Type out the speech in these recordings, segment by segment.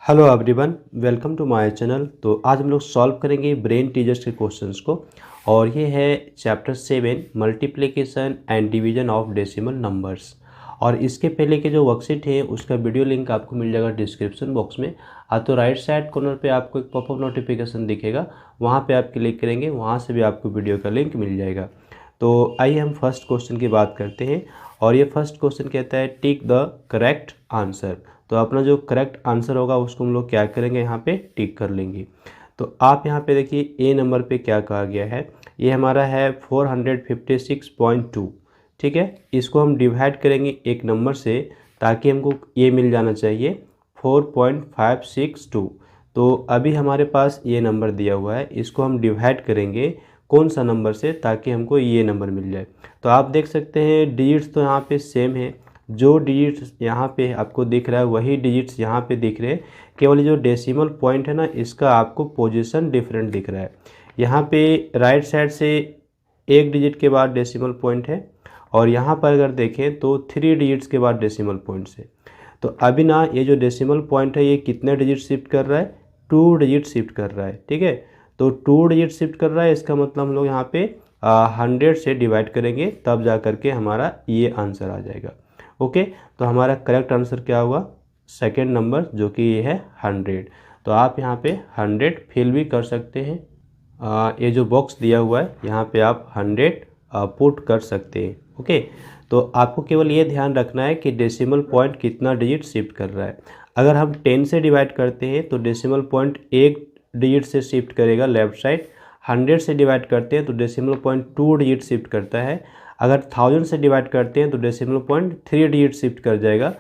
Hello everyone, welcome to my channel. तो आज हम लोग सॉल्व करेंगे ब्रेन टीजर्स के क्वेश्चंस को। और ये है chapter 7 multiplication and division of decimal numbers. और इसके पहले के जो वर्कशीट है उसका वीडियो लिंक आपको मिल जाएगा डिस्क्रिप्शन बॉक्स में। तो राइट साइड कॉर्नर पे आपको एक पॉपअप नोटिफिकेशन दिखेगा, वहाँ पे आप क्लिक करेंगे, वहाँ से भी आपको वीडियो का लिंक मिल जाएगा। तो आइए हम फर्स्ट क्वेश्चन की बात करते हैं। और ये फर्स्ट क्वेश्चन कहता है टिक द करेक्ट आंसर। तो अपना जो करेक्ट आंसर होगा उसको हम लोग क्या करेंगे, यहाँ पे टिक कर लेंगे। तो आप यहाँ पे देखिए ए नंबर पे क्या कहा गया है। ये हमारा है 456.2। ठीक है, इसको हम डिवाइड करेंगे एक नंबर से ताकि हमको ये मिल जाना चाहिए 4.562। तो अभी हमारे पास ये नंबर दिया हुआ है, इसको हम डिवाइड करेंगे कौन सा नंबर से ताकि हमको ये नंबर मिल जाए। तो आप देख सकते हैं डिजिट्स तो यहाँ पे सेम है, जो डिजिट्स यहाँ पे आपको दिख रहा है वही डिजिट्स यहाँ पे दिख रहे हैं। केवल जो डेसिमल पॉइंट है ना, इसका आपको पोजीशन डिफरेंट दिख रहा है। यहाँ पे राइट साइड से एक डिजिट के बाद डेसिमल पॉइंट है, और यहाँ पर अगर देखें तो 3 डिजिट्स के बाद डेसिमल पॉइंट से। तो अभी ना ये जो डेसिमल पॉइंट है ये कितने डिजिट शिफ्ट कर रहा है, 2 डिजिट शिफ्ट कर रहा है। ठीक है, तो 2 डिजिट शिफ्ट कर रहा है, इसका मतलब हम लोग यहाँ पे 100 से डिवाइड करेंगे, तब जा करके हमारा ये आंसर आ जाएगा। ओके, तो हमारा करेक्ट आंसर क्या हुआ, सेकेंड नंबर, जो कि ये है 100। तो आप यहाँ पे 100 फिल भी कर सकते हैं। ये जो बॉक्स दिया हुआ है यहाँ पे आप 100 पुट कर सकते हैं। ओके, तो आपको केवल ये ध्यान रखना है कि डेसिमल पॉइंट कितना डिजिट शिफ्ट कर रहा है। अगर हम 10 से डिवाइड करते हैं तो डेसिमल पॉइंट एक डिजिट से शिफ्ट करेगा लेफ्ट साइड। 100 से डिवाइड करते हैं तो डेसिमल पॉइंट 2 डिजिट शिफ्ट करता है। अगर 1000 से डिवाइड करते हैं तो डेसिमल पॉइंट 3 डिजिट शिफ्ट कर जाएगा।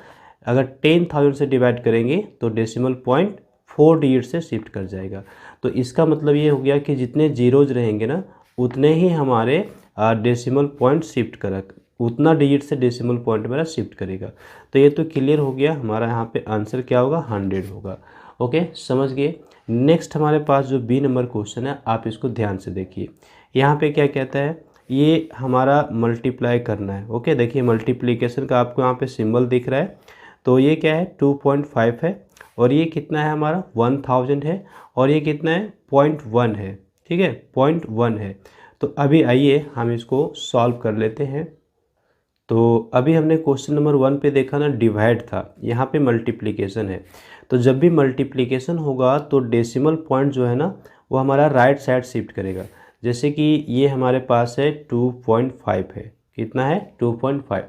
अगर 10,000 से डिवाइड करेंगे तो डेसिमल पॉइंट 4 डिजिट से शिफ्ट कर जाएगा। तो इसका मतलब ये हो गया कि जितने जीरोज रहेंगे ना, उतने ही हमारे डेसिमल पॉइंट शिफ्ट कर, उतना डिजिट से डेसिमल पॉइंट मेरा शिफ्ट करेगा। तो ये तो क्लियर हो गया, हमारा यहाँ पे आंसर क्या होगा, 100 होगा। ओके, समझ गए। नेक्स्ट हमारे पास जो बी नंबर क्वेश्चन है, आप इसको ध्यान से देखिए। यहाँ पे क्या कहता है, ये हमारा मल्टीप्लाई करना है। ओके, देखिए मल्टीप्लिकेशन का आपको यहाँ पे सिंबल दिख रहा है। तो ये क्या है, 2.5 है, और ये कितना है हमारा 1000 है, और ये कितना है 0.1 है। ठीक है, 0.1 है। तो अभी आइए हम इसको सॉल्व कर लेते हैं। तो अभी हमने क्वेश्चन नंबर 1 पे देखा ना, डिवाइड था, यहाँ पे मल्टीप्लिकेशन है। तो जब भी मल्टीप्लिकेशन होगा तो डेसिमल पॉइंट जो है ना, वो हमारा राइट साइड शिफ्ट करेगा। जैसे कि ये हमारे पास है 2.5 है, कितना है 2.5।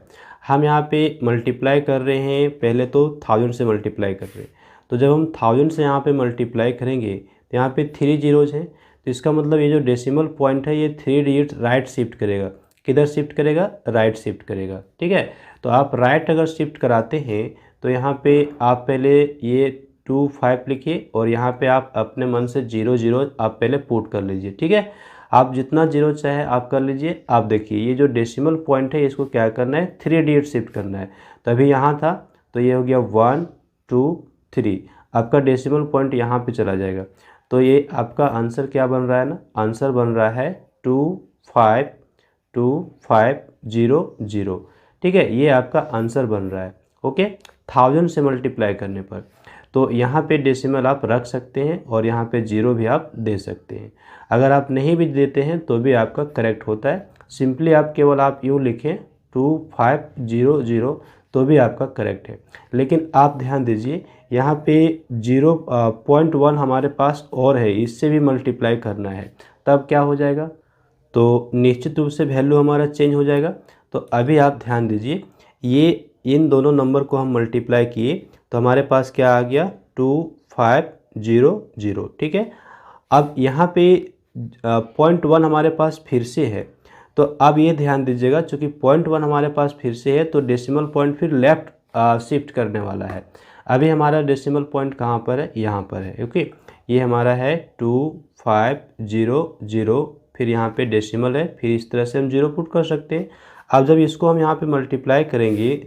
हम यहाँ पे मल्टीप्लाई कर रहे हैं, पहले तो 1000 से मल्टीप्लाई कर रहे हैं। तो जब हम 1000 से यहाँ पे मल्टीप्लाई करेंगे तो यहाँ पे 3 जीरोज हैं। तो इसका मतलब ये जो डेसिमल पॉइंट है ये 3 डिजिट राइट शिफ्ट करेगा। किधर शिफ्ट करेगा, राइट शिफ्ट करेगा। ठीक है, तो आप राइट अगर शिफ्ट कराते हैं तो यहाँ पे आप पहले ये 25 लिखिए, और यहाँ पे आप अपने मन से 0 आप पहले पुट कर लीजिए। ठीक है, आप जितना जीरो चाहे आप कर लीजिए। आप देखिए ये जो डेसिमल पॉइंट है इसको क्या करना है, 3 डिजिट शिफ्ट करना है। तभी यहाँ था, तो ये हो गया 1 2 3, आपका डेसिमल पॉइंट यहाँ पे चला जाएगा। तो ये आपका आंसर क्या बन रहा है ना, आंसर बन रहा है 25250। ठीक है, ये आपका आंसर बन रहा है। ओके, 1000 से मल्टीप्लाई करने पर। तो यहाँ पे डेसिमल आप रख सकते हैं, और यहाँ पे 0 भी आप दे सकते हैं। अगर आप नहीं भी देते हैं तो भी आपका करेक्ट होता है। सिंपली आप केवल आप यूँ लिखें 2500, तो भी आपका करेक्ट है। लेकिन आप ध्यान दीजिए यहाँ पे 0.1 हमारे पास और है, इससे भी मल्टीप्लाई करना है, तब क्या हो जाएगा, तो निश्चित रूप से वैल्यू हमारा चेंज हो जाएगा। तो अभी आप ध्यान दीजिए, ये इन दोनों नंबर को हम मल्टीप्लाई किए तो हमारे पास क्या आ गया, 2500। ठीक है, अब यहाँ पे 0.1 हमारे पास फिर से है। तो अब ये ध्यान दीजिएगा, चूँकि 0.1 हमारे पास फिर से है तो डेसिमल पॉइंट फिर लेफ़्ट शिफ्ट करने वाला है। अभी हमारा डेसिमल पॉइंट कहाँ पर है, यहाँ पर है। ओके, ये हमारा है 2500, फिर यहाँ पे डेसिमल है, फिर इस तरह से हम 0 पुट कर सकते हैं। अब जब इसको हम यहाँ पे मल्टीप्लाई करेंगे,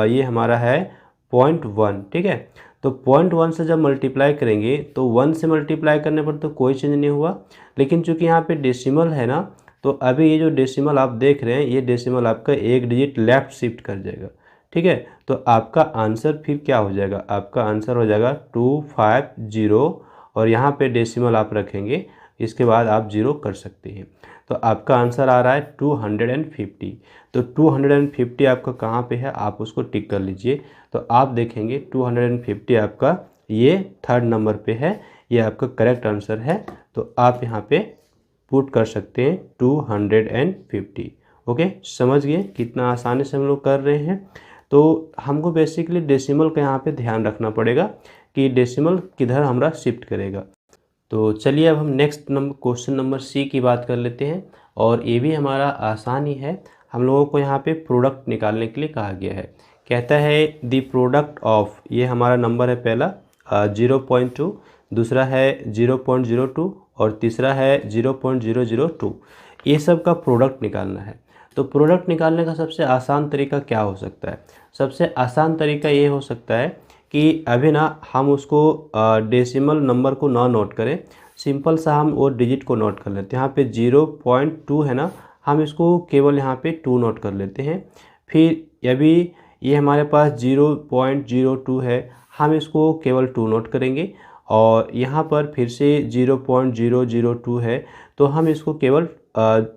ये हमारा है 0.1। ठीक है, तो 0.1 से जब मल्टीप्लाई करेंगे तो 1 से मल्टीप्लाई करने पर तो कोई चेंज नहीं हुआ, लेकिन चूंकि यहाँ पे डेसिमल है ना, तो अभी ये जो डेसिमल आप देख रहे हैं, ये डेसिमल आपका एक डिजिट लेफ्ट शिफ्ट कर जाएगा। ठीक है। तो आपका आंसर फिर क्या हो जाएगा, आपका आंसर हो जाएगा 250 और यहाँ पे डेसिमल आप रखेंगे, इसके बाद आप 0 कर सकते हैं। तो आपका आंसर आ रहा है 250। तो 250 आपका कहाँ पे है, आप उसको टिक कर लीजिए। तो आप देखेंगे 250 आपका ये थर्ड नंबर पे है, ये आपका करेक्ट आंसर है। तो आप यहाँ पे पुट कर सकते हैं 250। ओके, समझ गए कितना आसानी से हम लोग कर रहे हैं। तो हमको बेसिकली डेसिमल का यहाँ पे ध्यान रखना पड़ेगा कि डेसिमल किधर हमारा शिफ्ट करेगा। तो चलिए अब हम नेक्स्ट क्वेश्चन नंबर सी की बात कर लेते हैं, और ये भी हमारा आसान ही है। हम लोगों को यहाँ पे प्रोडक्ट निकालने के लिए कहा गया है। कहता है द प्रोडक्ट ऑफ, ये हमारा नंबर है पहला 0.2, दूसरा है 0.02 और तीसरा है 0.002। ये सब का प्रोडक्ट निकालना है। तो प्रोडक्ट निकालने का सबसे आसान तरीका क्या हो सकता है, सबसे आसान तरीका ये हो सकता है कि अभी ना हम उसको डेसिमल नंबर को ना नोट करें, सिंपल सा हम वो डिजिट को नोट कर लेते हैं। यहाँ पे 0.2 है ना, हम इसको केवल यहाँ पे 2 नोट कर लेते हैं। फिर अभी ये हमारे पास 0.02 है, हम इसको केवल 2 नोट करेंगे। और यहाँ पर फिर से 0.002 है, तो हम इसको केवल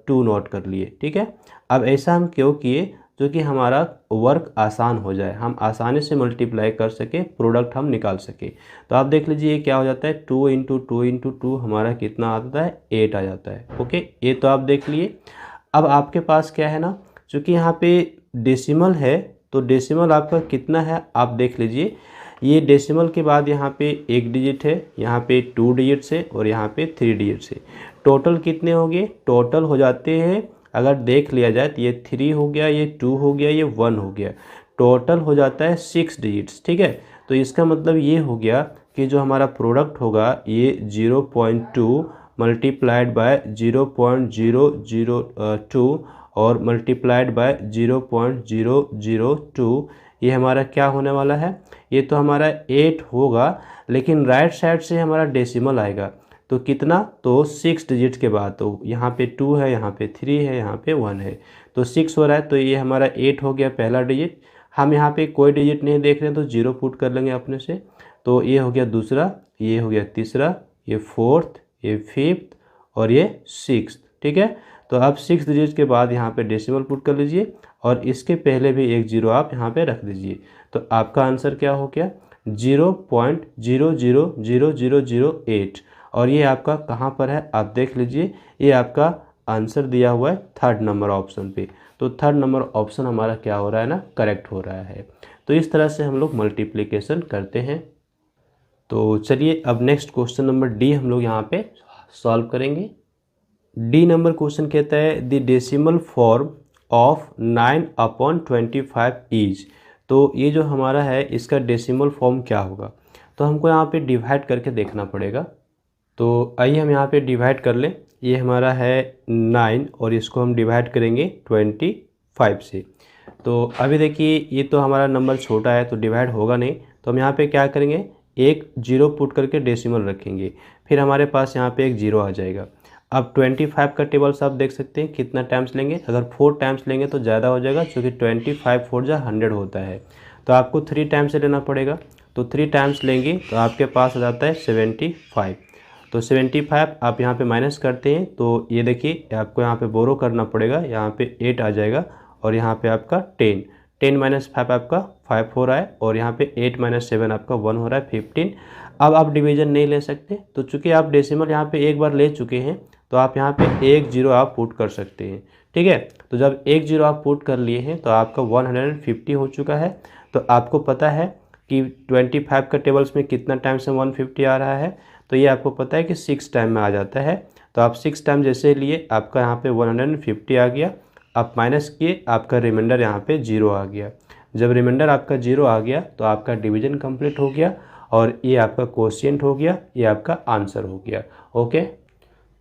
2 नोट कर लिए, ठीक है। अब ऐसा हम क्यों किए, जो कि हमारा वर्क आसान हो जाए, हम आसानी से मल्टीप्लाई कर सके, प्रोडक्ट हम निकाल सके। तो आप देख लीजिए ये क्या हो जाता है, 2 इंटू 2 इंटू 2 हमारा कितना आता है, 8 आ जाता है। ओके, ये तो आप देख लिए। अब आपके पास क्या है ना, चूँकि यहाँ पे डेसिमल है, तो डेसिमल आपका कितना है आप देख लीजिए। ये डेसिमल के बाद यहाँ पे 1 डिजिट है, यहाँ पे 2 डिजिट्स है और यहाँ पे 3 डिजिट्स है। टोटल कितने हो गए, टोटल हो जाते हैं, अगर देख लिया जाए तो ये 3 हो गया, ये 2 हो गया, ये 1 हो गया, टोटल हो जाता है 6 डिजिट्स, ठीक है। तो इसका मतलब ये हो गया कि जो हमारा प्रोडक्ट होगा ये 0.2 मल्टीप्लाइड बाय 0.002 और मल्टीप्लाइड बाय 0.002, ये हमारा क्या होने वाला है, ये तो हमारा 8 होगा, लेकिन राइट साइड से हमारा डेसिमल आएगा। तो कितना, तो 6 डिजिट के बाद, तो यहाँ पे 2 है, यहाँ पे 3 है, यहाँ पे 1 है, तो 6 हो रहा है। तो ये हमारा 8 हो गया पहला डिजिट। हम यहाँ पे कोई डिजिट नहीं देख रहे हैं तो 0 पुट कर लेंगे अपने से। तो ये हो गया दूसरा, ये हो गया तीसरा, ये फोर्थ, ये फिफ्थ और ये सिक्स्थ, ठीक है। तो अब 6 डिजिट के बाद यहाँ पे डेसिमल पुट कर लीजिए और इसके पहले भी एक 0 आप यहाँ पे रख दीजिए। तो आपका आंसर क्या हो गया, 0.000008। और ये आपका कहाँ पर है आप देख लीजिए, ये आपका आंसर दिया हुआ है थर्ड नंबर ऑप्शन पे। तो थर्ड नंबर ऑप्शन हमारा क्या हो रहा है ना, करेक्ट हो रहा है। तो इस तरह से हम लोग मल्टीप्लिकेशन करते हैं। तो चलिए अब नेक्स्ट क्वेश्चन नंबर डी हम लोग यहाँ पे सॉल्व करेंगे। डी नंबर क्वेश्चन कहता है the decimal form of 9/25 is. तो ये जो हमारा है इसका डेसिमल फॉर्म क्या होगा, तो हमको यहाँ पे डिवाइड करके देखना पड़ेगा। तो आइए हम यहाँ पे डिवाइड कर लें। ये हमारा है 9 और इसको हम डिवाइड करेंगे 25 से। तो अभी देखिए ये तो हमारा नंबर छोटा है तो डिवाइड होगा नहीं, तो हम यहाँ पे क्या करेंगे, एक 0 पुट करके डेसिमल रखेंगे, फिर हमारे पास यहाँ पे एक 0 आ जाएगा। अब 25 का टेबल्स आप देख सकते हैं कितना टाइम्स लेंगे, अगर 4 टाइम्स लेंगे तो ज़्यादा हो जाएगा, क्योंकि 25 4 जा 100 होता है। तो आपको 3 टाइम्स से लेना पड़ेगा, तो 3 टाइम्स लेंगे तो आपके पास आ जाता है 75। तो 75 आप यहाँ पे माइनस करते हैं, तो ये देखिए आपको यहाँ पे बोरो करना पड़ेगा, यहाँ पे 8 आ जाएगा और यहाँ पे आपका 10 माइनस 5 आपका 5 हो रहा है, और यहाँ पे 8 माइनस 7 आपका 1 हो रहा है 15। अब आप डिवीजन नहीं ले सकते, तो चूँकि आप डेसिमल यहाँ पे एक बार ले चुके हैं, तो आप यहाँ पे एक 0 आप पुट कर सकते हैं, ठीक है। तो जब एक 0 आप पुट कर लिए हैं तो आपका 150 हो चुका है। तो आपको पता है कि 25 का टेबल्स में कितना टाइम से 150 आ रहा है, तो ये आपको पता है कि 6 टाइम में आ जाता है। तो आप 6 टाइम जैसे लिए आपका यहाँ पे 150 आ गया, आप माइनस किए, आपका रिमाइंडर यहाँ पे 0 आ गया। जब रिमाइंडर आपका 0 आ गया तो आपका डिवीजन कंप्लीट हो गया और ये आपका क्वोशिएंट हो गया, ये आपका आंसर हो गया। ओके,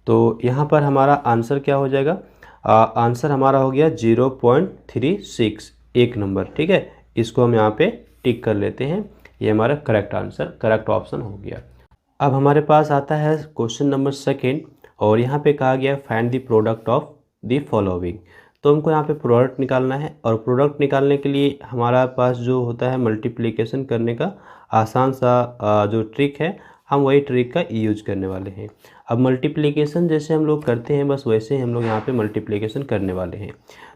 तो यहाँ पर हमारा आंसर क्या हो जाएगा, आंसर हमारा हो गया 0.36, एक नंबर, ठीक है। इसको हम यहाँ पे टिक कर लेते हैं, ये हमारा करेक्ट आंसर, करेक्ट ऑप्शन हो गया। अब हमारे पास आता है क्वेश्चन नंबर सेकेंड, और यहाँ पे कहा गया find the product of the following. तो तो हमको यहाँ पे प्रोडक्ट निकालना है, और प्रोडक्ट निकालने के लिए हमारा पास जो होता है मल्टीप्लिकेशन करने का आसान सा जो ट्रिक है, हम वही ट्रिक का यूज करने वाले हैं। अब मल्टीप्लिकेशन जैसे हम लोग करते हैं बस वैसे ही हम लोग यहाँ पे मल्टीप्लिकेशन करने वाले हैं।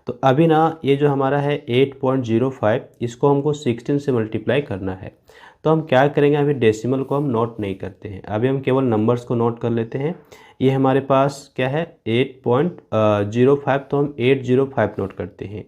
तो अभी ना ये जो हमारा है 8.05, इसको हमको 16 से मल्टीप्लाई करना है। तो हम क्या करेंगे, अभी डेसिमल को हम नोट नहीं करते हैं, अभी हम केवल नंबर्स को नोट कर लेते हैं। ये हमारे पास क्या है 8.05, तो हम 805 नोट करते हैं।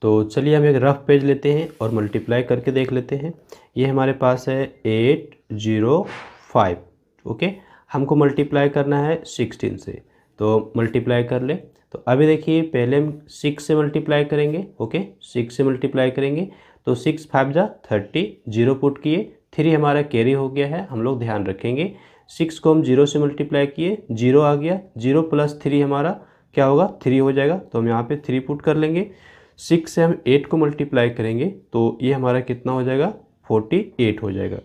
तो चलिए हम एक रफ पेज लेते हैं और मल्टीप्लाई करके देख लेते हैं। ये हमारे पास है 805, ओके। हमको मल्टीप्लाई करना है 16 से, तो मल्टीप्लाई कर ले। तो अभी देखिए पहले हम 6 से मल्टीप्लाई करेंगे, ओके, 6 से मल्टीप्लाई करेंगे। तो 6 5 जा 30, 0 पुट किए, 3 हमारा कैरी हो गया है, हम लोग ध्यान रखेंगे। 6 को हम 0 से मल्टीप्लाई किए, 0 आ गया, 0 प्लस 3 हमारा क्या होगा 3 हो जाएगा, तो हम यहाँ पे 3 पुट कर लेंगे। 6 से हम 8 को मल्टीप्लाई करेंगे तो ये हमारा कितना हो जाएगा 48 हो जाएगा,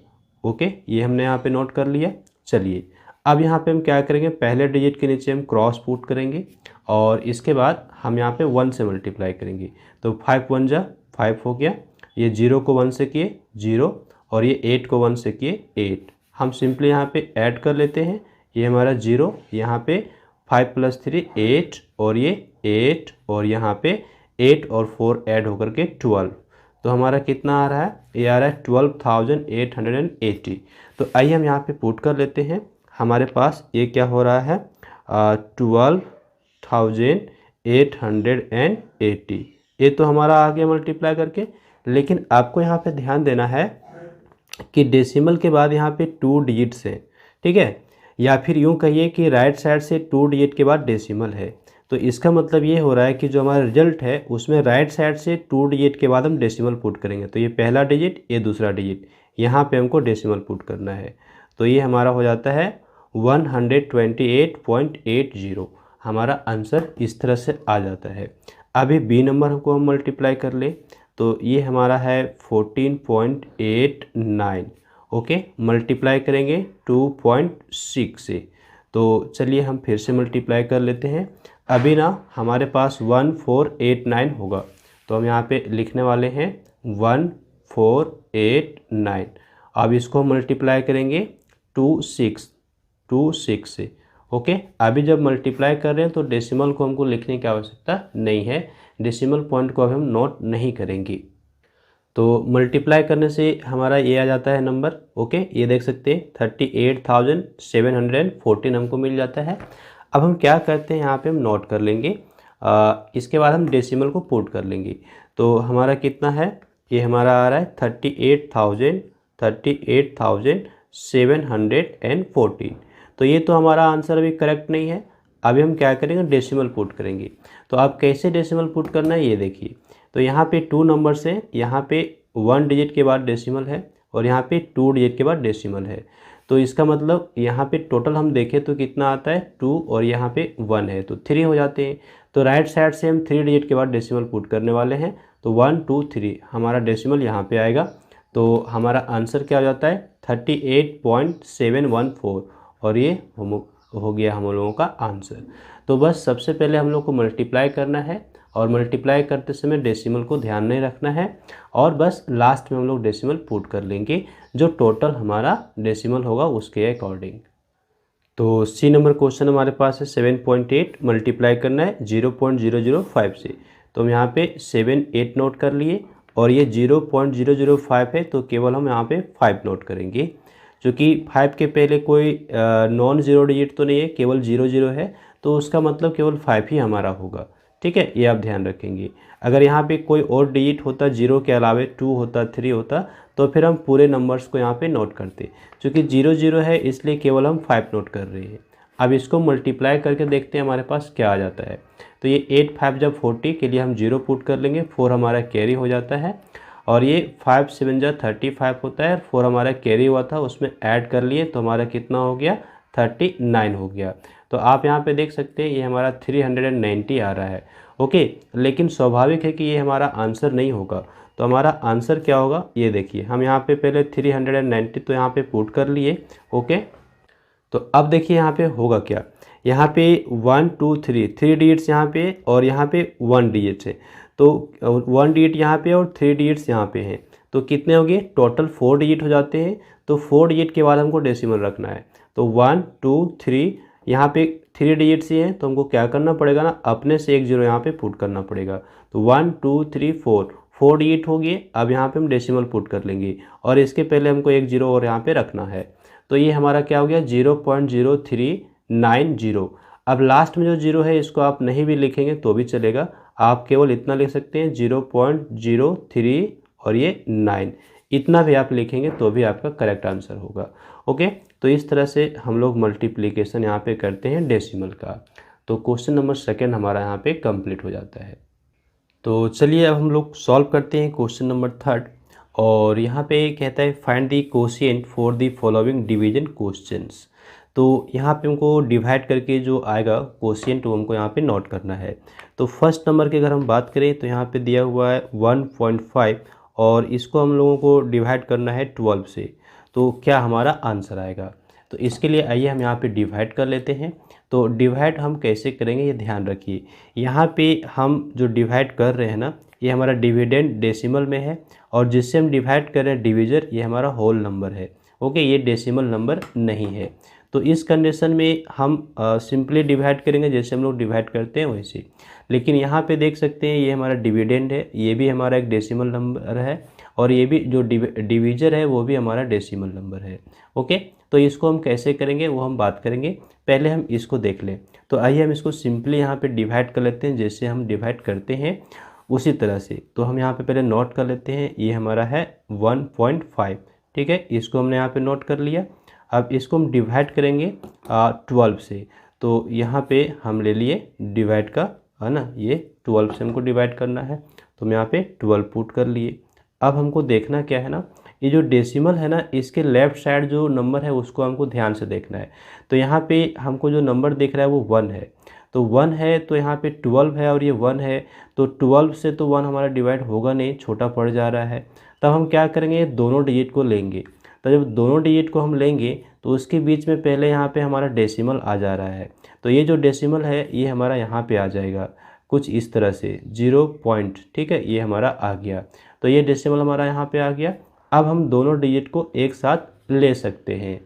ओके। ये हमने यहाँ पे नोट कर लिया। चलिए अब यहाँ पे हम क्या करेंगे, पहले डिजिट के नीचे हम क्रॉस पुट करेंगे और इसके बाद हम यहाँ पे 1 से मल्टीप्लाई करेंगे। तो 5 1 जा 5 हो गया, ये 0 को 1 से किए 0, और ये 8 को 1 से किए 8। हम सिंपली यहाँ पे ऐड कर लेते हैं, ये हमारा 0, यहाँ पे 5 + 3 8, और ये 8, और यहाँ पे 8 और 4 ऐड होकर के 12। तो हमारा कितना आ रहा है, ये आ रहा है 12,880। तो आइए हम यहाँ पे पुट कर लेते हैं। हमारे पास ये क्या हो रहा है 12,880। ये तो हमारा आ गया मल्टीप्लाई करके। लेकिन आपको यहाँ पे ध्यान देना है कि डेसिमल के बाद यहाँ पे 2 डिजिट्स हैं, ठीक है, या फिर यूँ कहिए कि राइट साइड से 2 डिजिट के बाद डेसिमल है। तो इसका मतलब ये हो रहा है कि जो हमारा रिजल्ट है उसमें राइट साइड से 2 डिजिट के बाद हम डेसिमल पुट करेंगे। तो ये पहला डिजिट, ये दूसरा डिजिट, यहाँ पे हमको डेसिमल पुट करना है। तो ये हमारा हो जाता है 128.80। हमारा आंसर इस तरह से आ जाता है। अभी बी नंबर हमको हम मल्टीप्लाई कर ले, तो ये हमारा है 14.89, ओके। मल्टीप्लाई करेंगे 2.6 से। तो चलिए हम फिर से मल्टीप्लाई कर लेते हैं। अभी ना हमारे पास 1489 होगा, तो हम यहाँ पे लिखने वाले हैं 1489। अब इसको मल्टीप्लाई करेंगे 26 से, ओके। अभी जब मल्टीप्लाई कर रहे हैं तो डेसिमल को हमको लिखने की आवश्यकता नहीं है, डेसिमल पॉइंट को अभी हम नोट नहीं करेंगे। तो मल्टीप्लाई करने से हमारा ये आ जाता है नंबर, ओके। ये देख सकते हैं 38,714 हमको मिल जाता है। अब हम क्या करते हैं, यहाँ पे हम नोट कर लेंगे, इसके बाद हम डेसिमल को पुट कर लेंगे। तो हमारा कितना है, ये हमारा आ रहा है 38,714। तो ये तो हमारा आंसर अभी करेक्ट नहीं है। अभी हम क्या करेंगे, डेसिमल पुट करेंगे। तो आप कैसे डेसिमल पुट करना है ये देखिए। तो यहाँ पे 2 नंबर्स हैं, यहाँ पे 1 डिजिट के बाद डेसिमल है और यहाँ पे 2 डिजिट के बाद डेसिमल है। तो इसका मतलब यहाँ पे टोटल हम देखें तो कितना आता है 2, और यहाँ पे 1 है तो 3 हो जाते हैं। तो राइट साइड से हम 3 डिजिट के बाद डेसिमल पुट करने वाले हैं। तो 1 2 3 हमारा डेसिमल यहाँ पे आएगा। तो हमारा आंसर क्या हो जाता है 38.714, और ये हो गया हम लोगों का आंसर। तो बस सबसे पहले हम लोग को मल्टीप्लाई करना है, और मल्टीप्लाई करते समय डेसिमल को ध्यान नहीं रखना है, और बस लास्ट में हम लोग डेसिमल पुट कर लेंगे जो टोटल हमारा डेसिमल होगा उसके अकॉर्डिंग। तो सी नंबर क्वेश्चन हमारे पास है 7.8 मल्टीप्लाई करना है 0.005 से। तो हम यहाँ पे 7 8 नोट कर लिए, और ये 0.005 है तो केवल हम यहाँ पे 5 नोट करेंगे, क्योंकि 5 के पहले कोई नॉन ज़ीरो डिजिट तो नहीं है, केवल 0 है, तो उसका मतलब केवल 5 ही हमारा होगा, ठीक है। ये आप ध्यान रखेंगे। अगर यहाँ पे कोई और डिजिट होता 0 के अलावे 2 होता 3 होता तो फिर हम पूरे नंबर्स को यहाँ पे नोट करते। क्योंकि 0 है इसलिए केवल हम 5 नोट कर रहे हैं। अब इसको मल्टीप्लाई करके देखते हैं हमारे पास क्या आ जाता है। तो ये 8 5 जब 40 के लिए हम 0 पुट कर लेंगे, 4 हमारा कैरी हो जाता है, और ये 5 7 जा 35 होता है, 4 हमारा कैरी हुआ था उसमें ऐड कर लिए तो हमारा कितना हो गया 39 हो गया। तो आप यहाँ पे देख सकते हैं ये हमारा 390 आ रहा है, ओके। लेकिन स्वाभाविक है कि ये हमारा आंसर नहीं होगा। तो हमारा आंसर क्या होगा ये देखिए। हम यहाँ पे पहले 390 तो यहाँ पे पुट कर लिए, ओके। तो अब देखिए यहाँ पे होगा क्या, यहाँ पे 1 2 3 डिजिट्स यहाँ पे और यहाँ पे 1 डिजिट है। तो 1 डिजिट यहाँ पे और 3 डिजिट्स यहाँ पे हैं, तो कितने हो गए टोटल 4 डिजिट हो जाते हैं। तो 4 डिजिट के बाद हमको डेसिमल रखना है। तो 1 2 3 यहाँ पे 3 डिजिट्स ही हैं, तो हमको क्या करना पड़ेगा ना, अपने से एक जीरो यहाँ पे पुट करना पड़ेगा। तो 1 2 3 4 डिजिट हो गए। अब यहाँ पे हम डेसिमल पुट कर लेंगे और इसके पहले हमको एक जीरो और यहाँ पे रखना है। तो ये हमारा क्या हो गया 0.0390। अब लास्ट में जो जीरो है इसको आप नहीं भी लिखेंगे तो भी चलेगा, आप केवल इतना लिख सकते हैं 0.03 और ये 9, इतना भी आप लिखेंगे तो भी आपका करेक्ट आंसर होगा। ओके, तो इस तरह से हम लोग मल्टीप्लिकेशन यहाँ पे करते हैं डेसिमल का। तो क्वेश्चन नंबर सेकेंड हमारा यहाँ पे कंप्लीट हो जाता है। तो चलिए अब हम लोग सॉल्व करते हैं क्वेश्चन नंबर थर्ड। और यहाँ पे कहता है find the quotient for the following division questions. तो यहाँ पे हमको डिवाइड करके जो आएगा कोशिएंट वो हमको यहाँ पे नोट करना है। तो फर्स्ट नंबर की अगर हम बात करें तो यहाँ पे दिया हुआ है 1.5 और इसको हम लोगों को डिवाइड करना है 12 से। तो क्या हमारा आंसर आएगा, तो इसके लिए आइए हम यहाँ पे डिवाइड कर लेते हैं। तो डिवाइड हम कैसे करेंगे ये ध्यान रखिए। यहाँ पे हम जो डिवाइड कर रहे हैं ना, ये हमारा डिविडेंड डेसिमल में है और जिससे हम डिवाइड कर रहे हैं डिवीज़र, ये हमारा होल नंबर है। ओके, ये डेसिमल नंबर नहीं है। तो इस कंडीशन में हम सिंपली डिवाइड करेंगे जैसे हम लोग डिवाइड करते हैं वैसे। लेकिन यहाँ पे देख सकते हैं ये हमारा डिविडेंड है, ये भी हमारा एक डेसिमल नंबर है और ये भी जो डिवीज़र है वो भी हमारा डेसिमल नंबर है। ओके, तो इसको हम कैसे करेंगे वो हम बात करेंगे, पहले हम इसको देख लें। तो आइए हम इसको सिंपली यहाँ पे डिवाइड कर लेते हैं जैसे हम डिवाइड करते हैं उसी तरह से। तो हम यहाँ पे पहले नोट कर लेते हैं, ये हमारा है 1.5, ठीक है, इसको हमने यहाँ पे नोट कर लिया। अब इसको हम डिवाइड करेंगे 12 से। तो यहाँ पे हम ले लिए डिवाइड का, है ना, ये 12 से हमको डिवाइड करना है, तो हम यहाँ पे 12 पुट कर लिए। अब हमको देखना क्या है ना, ये जो डेसिमल है ना, इसके लेफ़्ट साइड जो नंबर है उसको हमको ध्यान से देखना है। तो यहाँ पे हमको जो नंबर दिख रहा है वो 1 है। तो 1 है तो यहाँ पे 12 है और ये 1 है, तो 12 से तो 1 हमारा डिवाइड होगा नहीं, छोटा पड़ जा रहा है। तब हम क्या करेंगे, दोनों डिजिट को लेंगे। तो जब दोनों डिजिट को हम लेंगे तो उसके बीच में पहले यहाँ पे हमारा डेसिमल आ जा रहा है। तो ये जो डेसिमल है ये हमारा यहाँ पे आ जाएगा कुछ इस तरह से 0 पॉइंट, ठीक है, ये हमारा आ गया। तो ये डेसिमल हमारा यहाँ पे आ गया। अब हम दोनों डिजिट को एक साथ ले सकते हैं।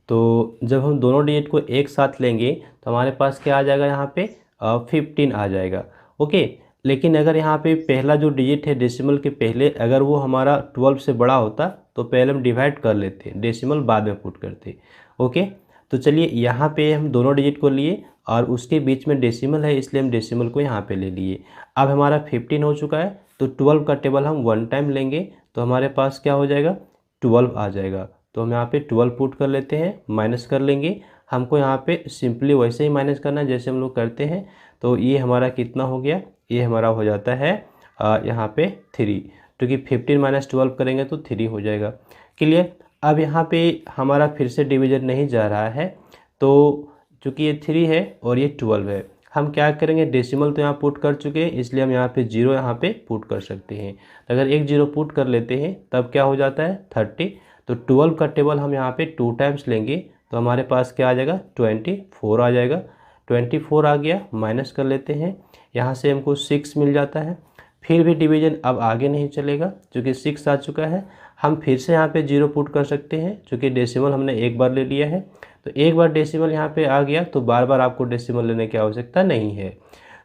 तो जब हम दोनों डिजिट को एक साथ लेंगे तो हमारे पास क्या आ जाएगा, यहाँ पे 15 आ जाएगा। ओके, लेकिन अगर यहाँ पे पहला जो डिजिट है डेसिमल के पहले, अगर वो हमारा 12 से बड़ा होता तो पहले हम डिवाइड कर लेते, डेसिमल बाद में पुट करते। ओके, तो चलिए यहाँ पे हम दोनों डिजिट को लिए और उसके बीच में डेसिमल है इसलिए हम डेसिमल को यहाँ पे ले लिए। अब हमारा 15 हो चुका है, तो 12 का टेबल हम 1 टाइम लेंगे तो हमारे पास क्या हो जाएगा, 12 आ जाएगा। तो हम यहाँ पे 12 पुट कर लेते हैं, माइनस कर लेंगे। हमको यहाँ पे सिंपली वैसे ही माइनस करना है जैसे हम लोग करते हैं। तो ये हमारा कितना हो गया, ये हमारा हो जाता है यहाँ पे 3, क्योंकि 15 माइनस 12 करेंगे तो 3 हो जाएगा। क्लियर। अब यहाँ पे हमारा फिर से डिवीजन नहीं जा रहा है, तो चूँकि ये 3 है और ये 12 है, हम क्या करेंगे, डेसिमल तो यहाँ पुट कर चुके हैं इसलिए हम यहाँ पे 0 यहाँ पे पुट कर सकते हैं। अगर एक 0 पुट कर लेते हैं तब क्या हो जाता है 30। तो 12 का टेबल हम यहाँ पे 2 टाइम्स लेंगे तो हमारे पास क्या आ जाएगा 24 आ जाएगा। 24 आ गया, माइनस कर लेते हैं, यहाँ से हमको 6 मिल जाता है। फिर भी डिवीजन अब आगे नहीं चलेगा क्योंकि 6 आ चुका है। हम फिर से यहाँ पे 0 पुट कर सकते हैं क्योंकि डेसिमल हमने एक बार ले लिया है। तो एक बार डेसिमल यहाँ पे आ गया तो बार बार आपको डेसिमल लेने की आवश्यकता नहीं है।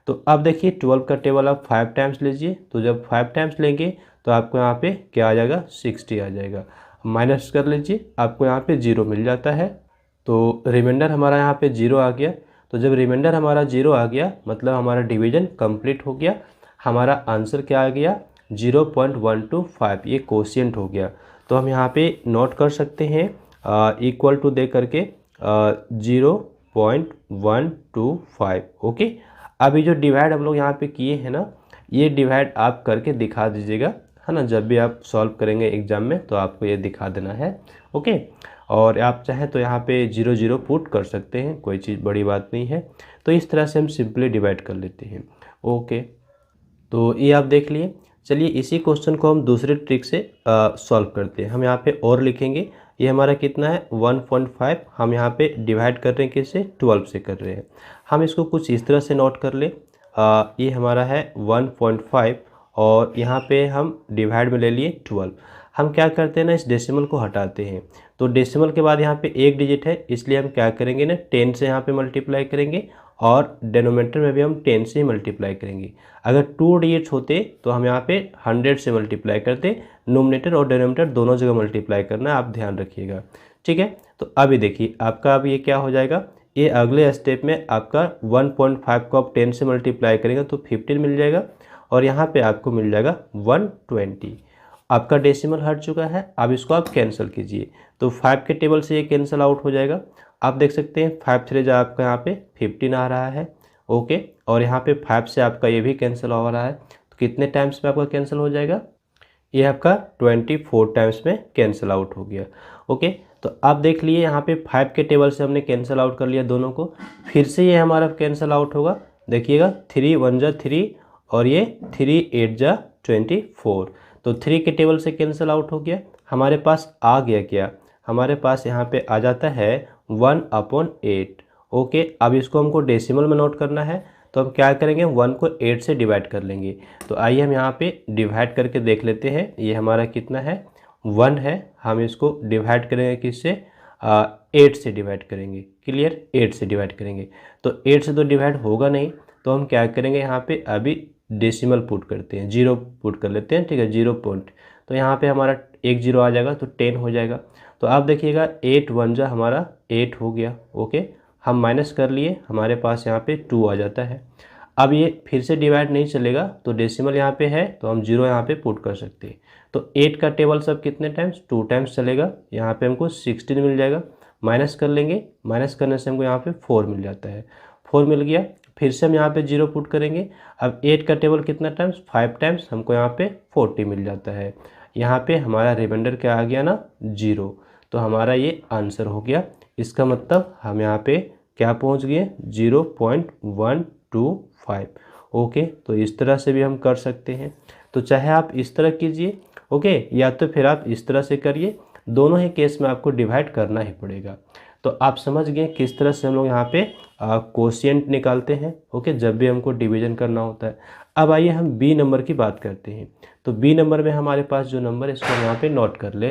तो अब देखिए 12 का टेबल आप 5 टाइम्स लीजिए, तो जब 5 टाइम्स लेंगे तो आपको यहाँ पे क्या आ जाएगा 60 आ जाएगा। माइनस कर लीजिए, आपको यहाँ पे 0 मिल जाता है। तो रिमाइंडर हमारा यहाँ पे 0 आ गया। तो जब रिमाइंडर हमारा 0 आ गया मतलब हमारा डिवीजन कंप्लीट हो गया। हमारा आंसर क्या आ गया 0.125, ये कोशिएंट हो गया। तो हम यहाँ पे नोट कर सकते हैं इक्वल टू दे करके 0.125। ओके, अभी जो डिवाइड हम लोग यहाँ पे किए हैं ना, ये डिवाइड आप करके दिखा दीजिएगा, है ना, जब भी आप सॉल्व करेंगे एग्जाम में तो आपको ये दिखा देना है। ओके, और आप चाहें तो यहाँ पे 0 0 पुट कर सकते हैं, कोई चीज़ बड़ी बात नहीं है। तो इस तरह से हम सिंपली डिवाइड कर लेते हैं। ओके, तो ये आप देख लिए। चलिए इसी क्वेश्चन को हम दूसरे ट्रिक से सॉल्व करते हैं। हम यहाँ पे और लिखेंगे, ये हमारा कितना है 1.5। हम यहाँ पे डिवाइड कर रहे हैं किससे, 12 से कर रहे हैं। हम इसको कुछ इस तरह से नोट कर ले, ये हमारा है 1.5 और यहाँ पे हम डिवाइड में ले लिए 12। हम क्या करते हैं ना, इस डेसिमल को हटाते हैं। तो डेसिमल के बाद यहाँ पे एक डिजिट है, इसलिए हम क्या करेंगे ना 10 से यहाँ पे मल्टीप्लाई करेंगे और डिनोमिनेटर में भी हम 10 से मल्टीप्लाई करेंगे। अगर 2 डिजिट्स होते तो हम यहाँ पे 100 से मल्टीप्लाई करते। नोमिनेटर और डिनोमिनेटर दोनों जगह मल्टीप्लाई करना है, आप ध्यान रखिएगा। ठीक है, तो अभी देखिए आपका अब ये क्या हो जाएगा, ये अगले स्टेप में आपका 1.5 को आप 10 से मल्टीप्लाई करेंगे तो 15 मिल जाएगा और यहाँ पे आपको मिल जाएगा 120। आपका डेसिमल हट चुका है। अब इसको आप कैंसिल कीजिए, तो 5 के टेबल से ये कैंसिल आउट हो जाएगा। आप देख सकते हैं 5 3 जा आपका यहाँ पे 15 आ रहा है। ओके, और यहाँ पे 5 से आपका ये भी कैंसिल हो रहा है, तो कितने टाइम्स में आपका कैंसिल हो जाएगा, ये आपका 24 टाइम्स में कैंसिल आउट हो गया। ओके, तो आप देख लिए यहाँ पे 5 के टेबल से हमने कैंसिल आउट कर लिया दोनों को। फिर से ये हमारा कैंसिल आउट होगा, देखिएगा 3 1 जा 3 और ये 3 8 जा 24। तो 3 के टेबल से कैंसिल आउट हो गया। हमारे पास आ गया क्या, हमारे पास यहाँ पे आ जाता है 1/8। ओके, अब इसको हमको डेसिमल में नोट करना है, तो हम क्या करेंगे 1 को 8 से डिवाइड कर लेंगे। तो आइए हम यहाँ पे डिवाइड करके देख लेते हैं, ये हमारा कितना है 1 है। हम इसको डिवाइड करेंगे किससे, 8 से डिवाइड करेंगे। क्लियर, 8 से डिवाइड करेंगे तो 8 से तो डिवाइड होगा नहीं, तो हम क्या करेंगे यहाँ पे अभी डेसिमल पुट करते हैं, 0 पुट कर लेते हैं। ठीक है, 0 पॉइंट, तो यहाँ पे हमारा एक 0 आ जाएगा तो 10 हो जाएगा। तो आप देखिएगा 8 1 जा हमारा 8 हो गया। ओके, हम माइनस कर लिए, हमारे पास यहाँ पे 2 आ जाता है। अब ये फिर से डिवाइड नहीं चलेगा, तो डेसिमल यहाँ पे है तो हम 0 यहाँ पे पुट कर सकते हैं। तो 8 का टेबल सब कितने टाइम्स, 2 टाइम्स चलेगा। यहाँ पे हमको 16 मिल जाएगा, माइनस कर लेंगे, माइनस करने से हमको यहाँ पे 4 मिल जाता है। 4 मिल गया, फिर से हम यहाँ पे 0 पुट करेंगे। अब 8 का टेबल कितना टाइम्स, 5 टाइम्स, हमको यहाँ पे 40 मिल जाता है। यहाँ पे हमारा रिमाइंडर क्या आ गया ना 0, तो हमारा ये आंसर हो गया। इसका मतलब हम यहाँ पे क्या पहुँच गए 0.125। ओके, तो इस तरह से भी हम कर सकते हैं। तो चाहे आप इस तरह कीजिए, ओके, या तो फिर आप इस तरह से करिए, दोनों ही केस में आपको डिवाइड करना ही पड़ेगा। तो आप समझ गए किस तरह से हम लोग यहाँ पे कोशिएंट निकालते हैं। ओके, जब भी हमको डिवीजन करना होता है। अब आइए हम बी नंबर की बात करते हैं। तो बी नंबर में हमारे पास जो नंबर है इसको हम यहाँ पे नोट कर ले।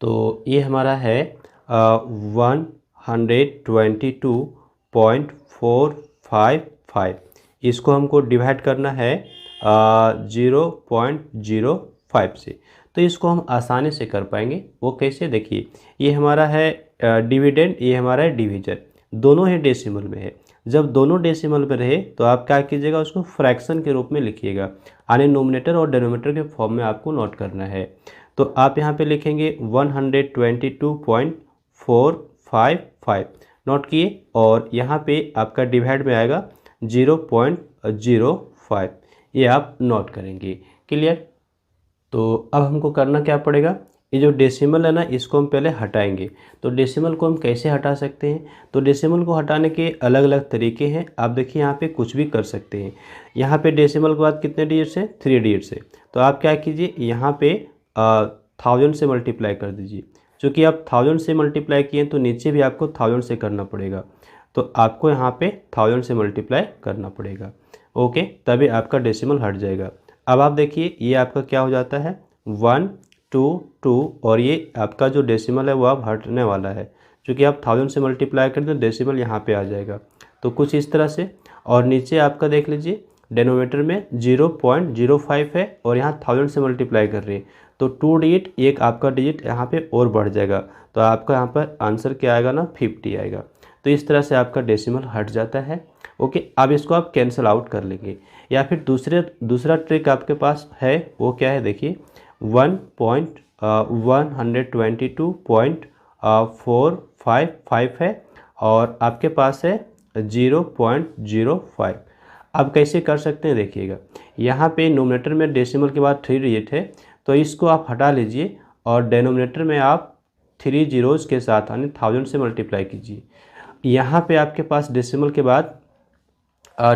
तो ये हमारा है 122.455। इसको हमको डिवाइड करना है 0.05 से। तो इसको हम आसानी से कर पाएंगे। वो कैसे, देखिए ये हमारा है डिविडेंड, ये हमारा है डिवीजन, दोनों ही डेसिमल में है। जब दोनों डेसिमल में रहे तो आप क्या कीजिएगा, उसको फ्रैक्शन के रूप में लिखिएगा, यानी नोमिनेटर और डिनोमिनेटर के फॉर्म में आपको नोट करना है। तो आप यहाँ पे लिखेंगे 122.455 नोट किए, और यहाँ पे आपका डिवाइड में आएगा 0.05, ये आप नोट करेंगे। क्लियर, तो अब हमको करना क्या पड़ेगा, ये जो डेसिमल है ना इसको हम पहले हटाएंगे। तो डेसिमल को हम कैसे हटा सकते हैं, तो डेसिमल को हटाने के अलग अलग तरीके हैं। आप देखिए यहाँ पे कुछ भी कर सकते हैं। यहाँ पे डेसिमल के बाद कितने डिजिट्स हैं, 3 डिजिट्स है। तो आप क्या कीजिए, यहाँ पे 1000 से मल्टीप्लाई कर दीजिए। चूँकि आप 1000 से मल्टीप्लाई किए तो नीचे भी आपको 1000 से करना पड़ेगा, तो आपको यहाँ पे 1000 से मल्टीप्लाई करना पड़ेगा। ओके, तभी आपका डेसिमल हट जाएगा। अब आप देखिए ये आपका क्या हो जाता है 1 2 2, और ये आपका जो डेसिमल है वो अब हटने वाला है। क्योंकि आप 1000 से मल्टीप्लाई करें तो डेसिमल यहाँ पे आ जाएगा। तो कुछ इस तरह से, और नीचे आपका देख लीजिए डेनोमीटर में 0.05 है और यहाँ 1000 से मल्टीप्लाई कर रही है, तो 2 डिजिट, एक आपका डिजिट यहाँ पे और बढ़ जाएगा। तो आपका यहाँ पर आंसर क्या आएगा ना 50 आएगा। तो इस तरह से आपका डेसिमल हट जाता है। ओके, अब इसको आप कैंसिल आउट कर लेंगे, या फिर दूसरा ट्रिक आपके पास है, वो क्या है देखिए 122.455 है और आपके पास है 0.05। अब कैसे कर सकते हैं देखिएगा, यहाँ पे नोमिनेटर में डेसिमल के बाद 3 डिजिट है, तो इसको आप हटा लीजिए और डेनोमिनेटर में आप 3 जीरोज़ के साथ यानी 1000 से मल्टीप्लाई कीजिए। यहाँ पे आपके पास डेसिमल के बाद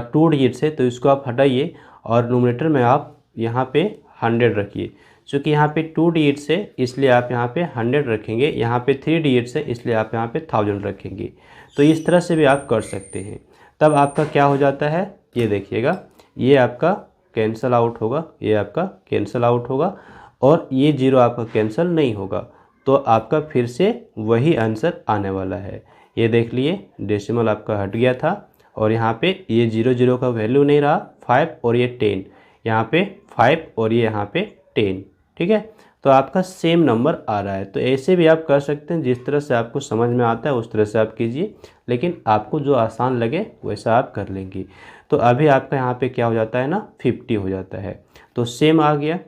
2 डिजिट्स है, तो इसको आप हटाइए और नोमिनेटर में आप यहाँ पे 100 रखिए। चूँकि यहाँ पे 2 डिजिट्स है इसलिए आप यहाँ पे 100 रखेंगे, यहाँ पे 3 डिजिट्स है इसलिए आप यहाँ पे 1000 रखेंगे। तो इस तरह से भी आप कर सकते हैं। तब आपका क्या हो जाता है, ये देखिएगा, ये आपका कैंसल आउट होगा, ये आपका कैंसल आउट होगा और ये 0 आपका कैंसिल नहीं होगा। तो आपका फिर से वही आंसर आने वाला है। ये देख लिए, डेसिमल आपका हट गया था और यहाँ पे ये 0 का वैल्यू नहीं रहा, 5 और ये 10, यहाँ पे 5 और ये यहाँ पे 10, ठीक है। तो आपका सेम नंबर आ रहा है। तो ऐसे भी आप कर सकते हैं, जिस तरह से आपको समझ में आता है उस तरह से आप कीजिए, लेकिन आपको जो आसान लगे वैसा आप कर लेंगे। तो अभी आपका यहाँ पे क्या हो जाता है ना, 50 हो जाता है। तो सेम आ गया।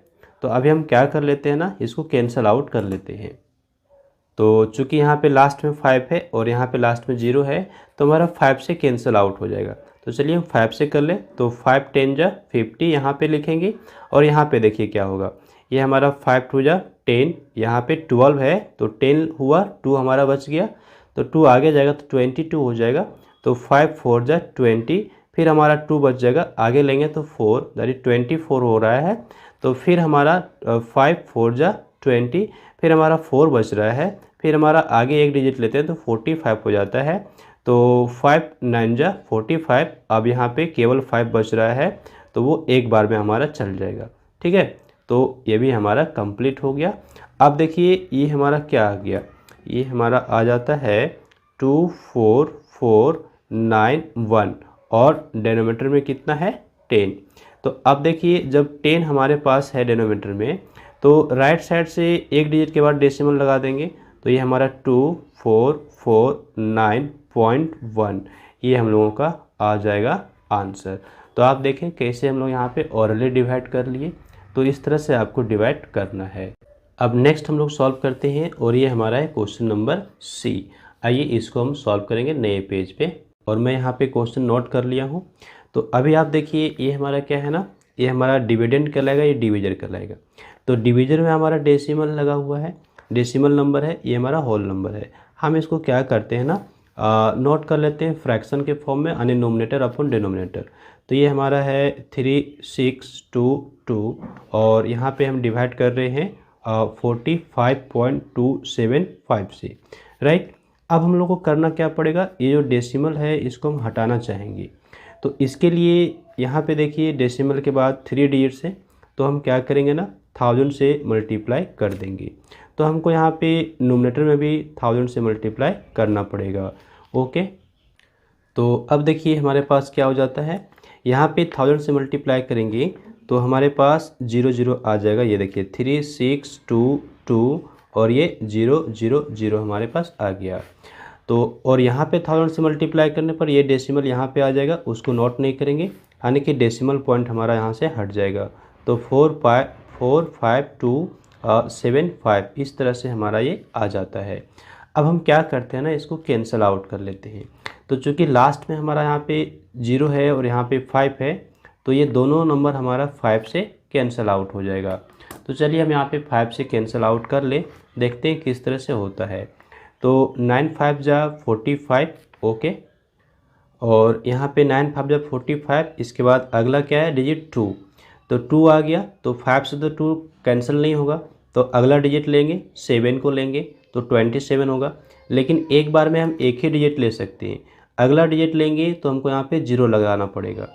तो अभी हम क्या कर लेते हैं ना, इसको कैंसल आउट कर लेते हैं। तो चूँकि यहाँ पे लास्ट में 5 है और यहाँ पे लास्ट में 0 है तो हमारा 5 से कैंसिल आउट हो जाएगा। तो चलिए हम 5 से कर ले। तो 5 10 जा 50 यहाँ पे लिखेंगे और यहाँ पे देखिए क्या होगा, ये हमारा 5 2 जा 10, यहाँ पे 12 है तो 10 हुआ, 2 हमारा बच गया तो 2 आगे जाएगा तो 22 हो जाएगा। तो 5 4 जा 20, फिर हमारा 2 बच जाएगा, आगे लेंगे तो 4 दैट इज 24 हो रहा है। तो फिर हमारा 5 4 जा 20, फिर हमारा 4 बच रहा है, फिर हमारा आगे एक डिजिट लेते हैं तो 45 हो जाता है। तो 5 9 जा 45, अब यहाँ पे केवल 5 बच रहा है तो वो एक बार में हमारा चल जाएगा, ठीक है। तो ये भी हमारा कंप्लीट हो गया। अब देखिए ये हमारा क्या आ गया, ये हमारा आ जाता है 2 4 4 9 1 और डेनोमीटर में कितना है 10। तो अब देखिए जब 10 हमारे पास है डेनोमीटर में तो राइट साइड से एक डिजिट के बाद डेसिमल लगा देंगे। तो ये हमारा 2 4 4 9.1 ये हम लोगों का आ जाएगा आंसर। तो आप देखें कैसे हम लोग यहाँ पे ऑरली डिवाइड कर लिए। तो इस तरह से आपको डिवाइड करना है। अब नेक्स्ट हम लोग सॉल्व करते हैं और ये हमारा है क्वेश्चन नंबर सी। आइए इसको हम सॉल्व करेंगे नए पेज पे और मैं यहाँ पे क्वेश्चन नोट कर लिया हूँ। तो अभी आप देखिए ये हमारा क्या है ना, ये हमारा डिविडेंड कहलाएगा, ये डिविजर कहलाएगा। तो डिविजर में हमारा डेसिमल लगा हुआ है, डेसिमल नंबर है, ये हमारा होल नंबर है। हम इसको क्या करते हैं ना, नोट कर लेते हैं फ्रैक्शन के फॉर्म में, यानी नोमिनेटर अपॉन डिनोमिनेटर। तो ये हमारा है 3 6 2 2 और यहाँ पे हम डिवाइड कर रहे हैं 45.275 से, राइट। अब हम लोग को करना क्या पड़ेगा, ये जो डेसिमल है इसको हम हटाना चाहेंगे। तो इसके लिए यहाँ पे देखिए डेसिमल के बाद 3 डिजिट्स है तो हम क्या करेंगे ना, 1000 से मल्टीप्लाई कर देंगे। तो हमको यहाँ पे नोमिनेटर में भी 1000 से मल्टीप्लाई करना पड़ेगा, ओके। तो अब देखिए हमारे पास क्या हो जाता है, यहाँ पे 1000 से मल्टीप्लाई करेंगे तो हमारे पास 0 0 आ जाएगा। ये देखिए 3 6 2 2 और ये 0 0 0 हमारे पास आ गया। तो और यहाँ पे 1000 से मल्टीप्लाई करने पर ये डेसिमल यहाँ पे आ जाएगा, उसको नोट नहीं करेंगे, यानी कि डेसिमल पॉइंट हमारा यहाँ से हट जाएगा। तो 4 5 2 7 5 इस तरह से हमारा ये आ जाता है। अब हम क्या करते हैं ना, इसको कैंसिल आउट कर लेते हैं। तो चूँकि लास्ट में हमारा यहाँ पे 0 है और यहाँ पे 5 है तो ये दोनों नंबर हमारा 5 से कैंसिल आउट हो जाएगा। तो चलिए हम यहाँ पे 5 से कैंसिल आउट कर ले, देखते हैं किस तरह से होता है। तो 9 5 जा 45, ओके। और यहाँ पे 9 5 जा 45, इसके बाद अगला क्या है डिजिट 2, तो 2 आ गया। तो 5 से तो 2 कैंसिल नहीं होगा तो अगला डिजिट लेंगे 7 को लेंगे तो 27 होगा। लेकिन एक बार में हम एक ही डिजिट ले सकते हैं, अगला डिजिट लेंगे तो हमको यहाँ पे 0 लगाना पड़ेगा।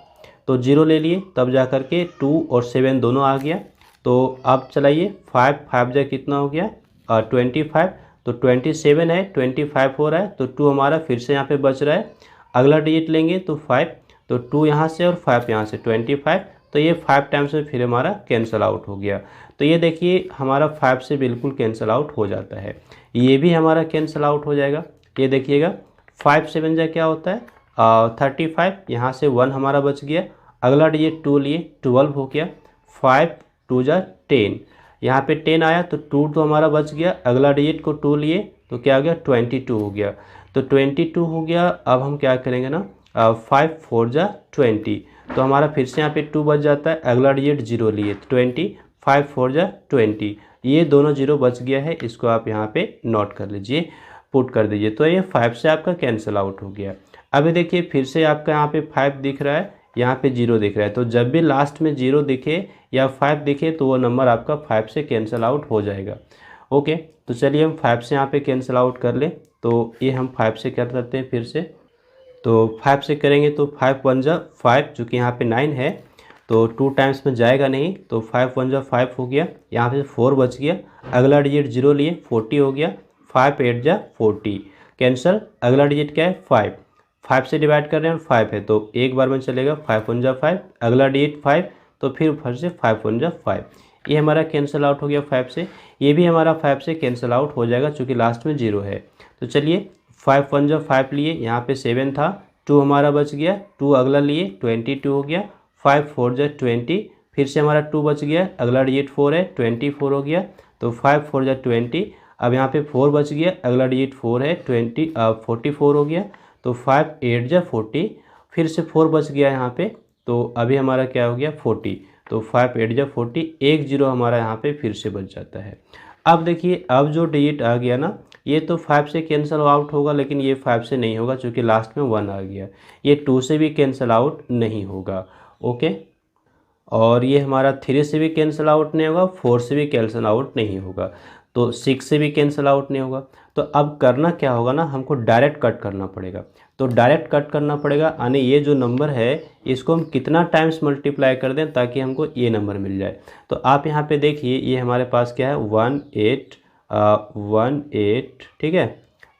तो 0 ले लिए तब जा कर के 2 और 7 दोनों आ गया। तो आप चलाइए 5 5 जा कितना हो गया 25, तो 27 है 25 हो रहा है तो 2 हमारा फिर से यहाँ पे बच रहा है। अगला डिजिट लेंगे तो 5, तो 2 यहाँ से और 5 यहाँ से 25, तो ये 5 टाइम्स में फिर हमारा कैंसिल आउट हो गया। तो ये देखिए हमारा 5 से बिल्कुल कैंसिल आउट हो जाता है, ये भी हमारा कैंसिल आउट हो जाएगा। ये देखिएगा 5 7 जा क्या होता है 35, यहाँ से 1 हमारा बच गया। अगला डिजिट 2 लिए 12 हो गया। 5 2 जा 10, यहाँ पे 10 आया तो 2 तो हमारा बच गया। अगला डिजिट को 2 लिए तो क्या हो गया 22 हो गया। तो 22 हो गया। अब हम क्या करेंगे ना 5 4 जा 20, तो हमारा फिर से यहाँ पे 2 बच जाता है। अगला डिजिट 0 लिए 20, 5 4 जा 20, ये दोनों 0 बच गया है, इसको आप यहाँ पे नोट कर लीजिए, पुट कर दीजिए। तो ये 5 से आपका कैंसिल आउट हो गया। अभी देखिए फिर से आपका यहाँ पे 5 दिख रहा है, यहाँ पे 0 दिख रहा है, तो जब भी लास्ट में 0 दिखे या 5 दिखे तो वो नंबर आपका 5 से कैंसिल आउट हो जाएगा। ओके, तो चलिए हम 5 से यहाँ पे कैंसिल आउट कर लें। तो ये हम 5 से कर सकते हैं फिर से, तो 5 से करेंगे तो 5 1 जा 5, चूँकि यहाँ पे 9 है तो 2 टाइम्स में जाएगा नहीं, तो 5 1 जा 5 हो गया, यहाँ पे 4 बच गया, अगला डिजिट 0 लिए 40 हो गया, 5 8 जा 40 कैंसल, अगला डिजिट क्या है 5, 5 से डिवाइड कर रहे हैं 5 है तो एक बार में चलेगा 5 1 जा 5, अगला डिजिट 5 तो फिर से 5 1 जा 5, ये हमारा कैंसिल आउट हो गया 5 से, ये भी हमारा 5 से कैंसिल आउट हो जाएगा चूँकि लास्ट में 0 है। तो चलिए 5 1 जा 5 लिए, यहाँ पे 7 था, 2 हमारा बच गया, 2 अगला लिए 22 हो गया, 5 4 जा 20, फिर से हमारा 2 बच गया, अगला डिजिट 4 है 24 हो गया, तो 5 4 जा 20, अब यहाँ पे 4 बच गया, अगला डिजिट 4 है 44 हो गया, तो 5 8 जा 40, फिर से 4 बच गया यहाँ पे, तो अभी हमारा क्या हो गया 40, तो 5 8 जा 40, एक 0 हमारा यहाँ पे फिर से बच जाता है। अब देखिए अब जो डिजिट आ गया ना, ये तो 5 से कैंसिल आउट होगा, लेकिन ये 5 से नहीं होगा क्योंकि लास्ट में 1 आ गया, ये 2 से भी कैंसिल आउट नहीं होगा। ओके, और ये हमारा 3 से भी कैंसिल आउट नहीं होगा, 4 से भी कैंसिल आउट नहीं होगा, तो 6 से भी कैंसिल आउट नहीं होगा। तो अब करना क्या होगा ना, हमको डायरेक्ट कट करना पड़ेगा, तो डायरेक्ट कट करना पड़ेगा, यानी ये जो नंबर है इसको हम कितना टाइम्स मल्टीप्लाई कर दें ताकि हमको ये नंबर मिल जाए। तो आप यहाँ पे देखिए ये हमारे पास क्या है 1 8, ठीक है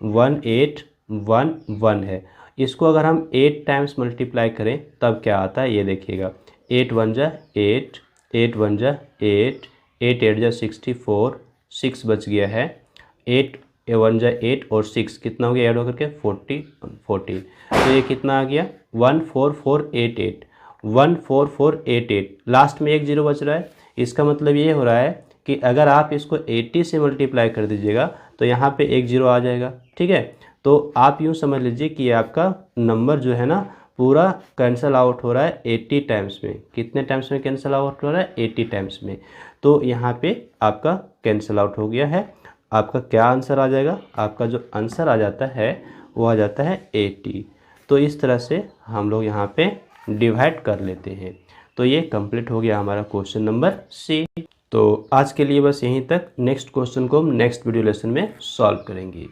1 8 1 1 है, इसको अगर हम 8 टाइम्स मल्टीप्लाई करें तब क्या आता है ये देखिएगा, 8 1 जा 8, 8 1 जा 8, 8 8 जा 64, 6 बच गया है, 8 1 जा 8 और 6 कितना हो गया ऐड होकर के 14, तो ये कितना आ गया 14488, 14488, लास्ट में एक 0 बच रहा है, इसका मतलब ये हो रहा है कि अगर आप इसको 80 से मल्टीप्लाई कर दीजिएगा तो यहाँ पे एक 0 आ जाएगा। ठीक है, तो आप यूँ समझ लीजिए कि आपका नंबर जो है ना पूरा कैंसिल आउट हो रहा है 80 टाइम्स में। कितने टाइम्स में कैंसिल आउट हो रहा है 80 टाइम्स में, तो यहाँ पे आपका कैंसिल आउट हो गया है। आपका क्या आंसर आ जाएगा, आपका जो आंसर आ जाता है वो आ जाता है 80। तो इस तरह से हम लोग यहाँ पे डिवाइड कर लेते हैं। तो ये कंप्लीट हो गया हमारा क्वेश्चन नंबर सी। तो आज के लिए बस यहीं तक, नेक्स्ट क्वेश्चन को हम नेक्स्ट वीडियो लेसन में सॉल्व करेंगे।